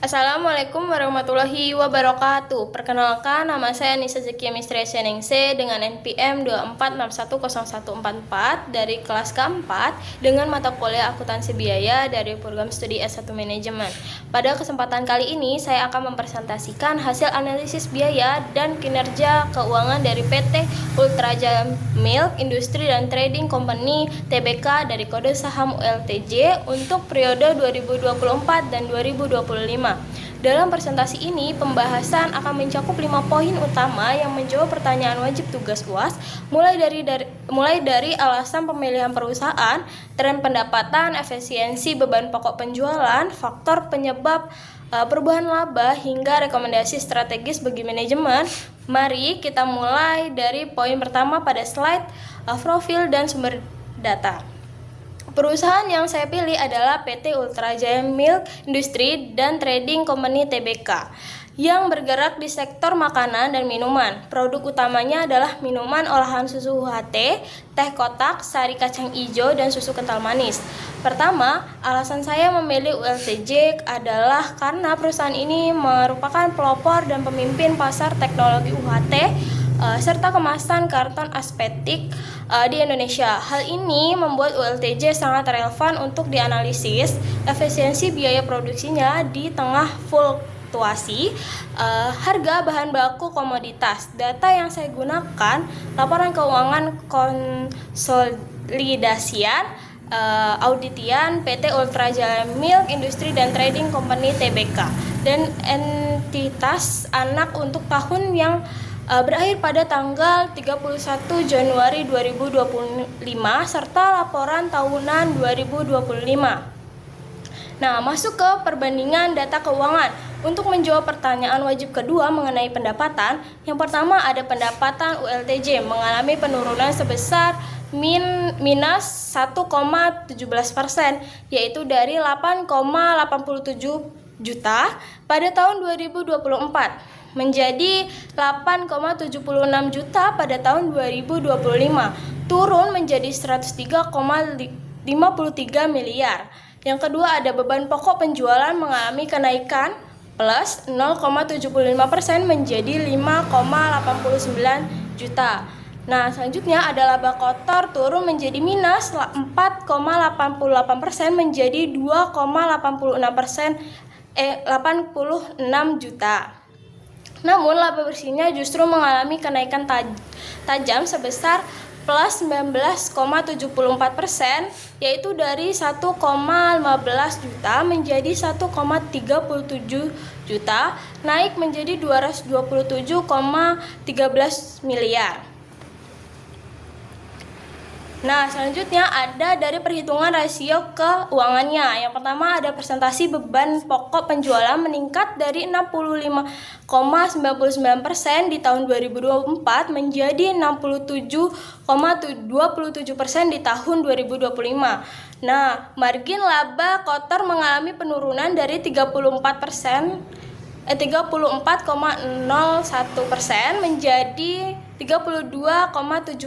Assalamualaikum warahmatullahi wabarakatuh. Perkenalkan, nama saya Nisa Zekia Mistria Seningse dengan NPM 24610144 dari kelas keempat dengan mata kuliah akuntansi biaya dari program studi S1 Manajemen. Pada kesempatan kali ini, saya akan mempresentasikan hasil analisis biaya dan kinerja keuangan dari PT Ultra Jaya Milk Industri dan Trading Company Tbk dari kode saham ULTJ untuk periode 2024 dan 2025. Dalam presentasi ini, pembahasan akan mencakup 5 poin utama yang menjawab pertanyaan wajib tugas UAS, mulai dari alasan pemilihan perusahaan, tren pendapatan, efisiensi beban pokok penjualan, faktor penyebab perubahan laba, hingga rekomendasi strategis bagi manajemen. Mari kita mulai dari poin pertama pada slide profil dan sumber data. Perusahaan yang saya pilih adalah PT Ultra Jaya Milk Industri dan Trading Company Tbk yang bergerak di sektor makanan dan minuman. Produk utamanya adalah minuman olahan susu UHT, teh kotak, sari kacang hijau, dan susu kental manis. Pertama, alasan saya memilih ULTJ adalah karena perusahaan ini merupakan pelopor dan pemimpin pasar teknologi UHT serta kemasan karton aseptik di Indonesia. Hal ini membuat ULTJ sangat relevan untuk dianalisis efisiensi biaya produksinya di tengah fluktuasi harga bahan baku komoditas. Data yang saya gunakan laporan keuangan konsolidasian auditian PT Ultra Jaya Milk Industri dan Trading Company Tbk dan entitas anak untuk tahun yang berakhir pada tanggal 31 Januari 2025 serta laporan tahunan 2025. Nah, masuk ke perbandingan data keuangan. Untuk menjawab pertanyaan wajib kedua mengenai pendapatan, yang pertama ada pendapatan ULTJ mengalami penurunan sebesar minus 1,17%, yaitu dari 8,87 juta pada tahun 2024 menjadi 8,76 juta pada tahun 2025, turun menjadi 103,53 miliar. Yang kedua ada beban pokok penjualan mengalami kenaikan plus 0,75% menjadi 5,89 juta. Nah, selanjutnya ada laba kotor turun menjadi minus 4,88% menjadi 2,86 juta. Namun laba bersihnya justru mengalami kenaikan tajam sebesar plus 19,74%, yaitu dari 1,15 juta menjadi 1,37 juta, naik menjadi 227,13 miliar. Nah, selanjutnya ada dari perhitungan rasio keuangannya. Yang pertama ada presentasi beban pokok penjualan meningkat dari 65,99% di tahun 2024 menjadi 67,27% di tahun 2025. Nah, margin laba kotor mengalami penurunan dari 34,01% menjadi 32,73%.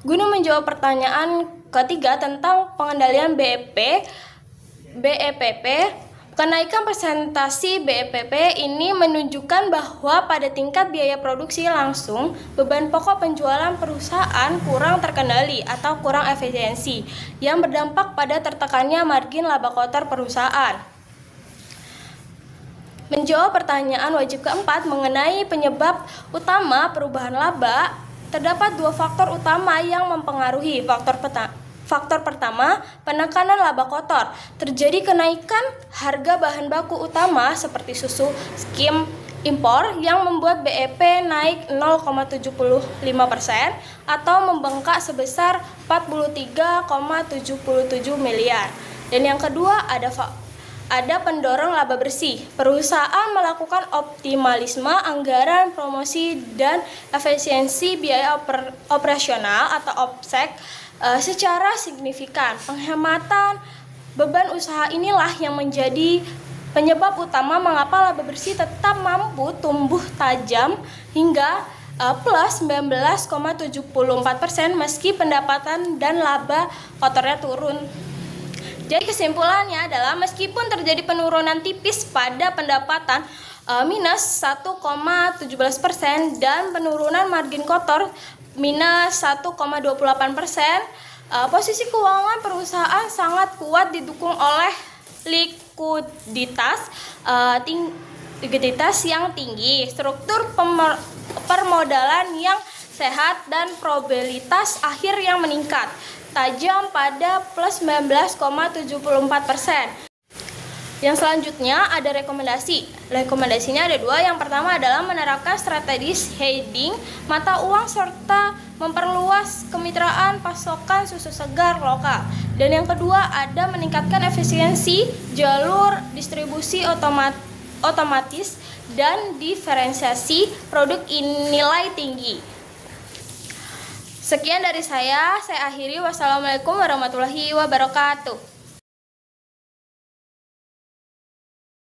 Guna menjawab pertanyaan ketiga tentang pengendalian BEPP, kenaikan presentasi BEPP ini menunjukkan bahwa pada tingkat biaya produksi langsung, beban pokok penjualan perusahaan kurang terkendali atau kurang efisiensi, yang berdampak pada tertekannya margin laba kotor perusahaan. Menjawab pertanyaan wajib keempat mengenai penyebab utama perubahan laba, terdapat dua faktor utama yang mempengaruhi. Faktor pertama, penekanan laba kotor. Terjadi kenaikan harga bahan baku utama seperti susu skim impor yang membuat BEP naik 0,75% atau membengkak sebesar 43,77 miliar. Dan yang kedua ada pendorong laba bersih. Perusahaan melakukan optimalisme anggaran promosi dan efisiensi biaya operasional atau OPEX secara signifikan. Penghematan beban usaha inilah yang menjadi penyebab utama mengapa laba bersih tetap mampu tumbuh tajam hingga plus 19,74% meski pendapatan dan laba kotornya turun. Jadi kesimpulannya adalah meskipun terjadi penurunan tipis pada pendapatan minus 1,17% dan penurunan margin kotor minus 1,28%, posisi keuangan perusahaan sangat kuat didukung oleh likuiditas yang tinggi, struktur permodalan yang sehat, dan probabilitas akhir yang meningkat tajam pada plus 19,74%. Yang selanjutnya ada rekomendasi. Rekomendasinya ada dua. Yang pertama adalah menerapkan strategi hedging mata uang serta memperluas kemitraan pasokan susu segar lokal. Dan yang kedua ada meningkatkan efisiensi jalur distribusi otomatis dan diferensiasi produk nilai tinggi. Sekian dari saya akhiri. Wassalamualaikum warahmatullahi wabarakatuh.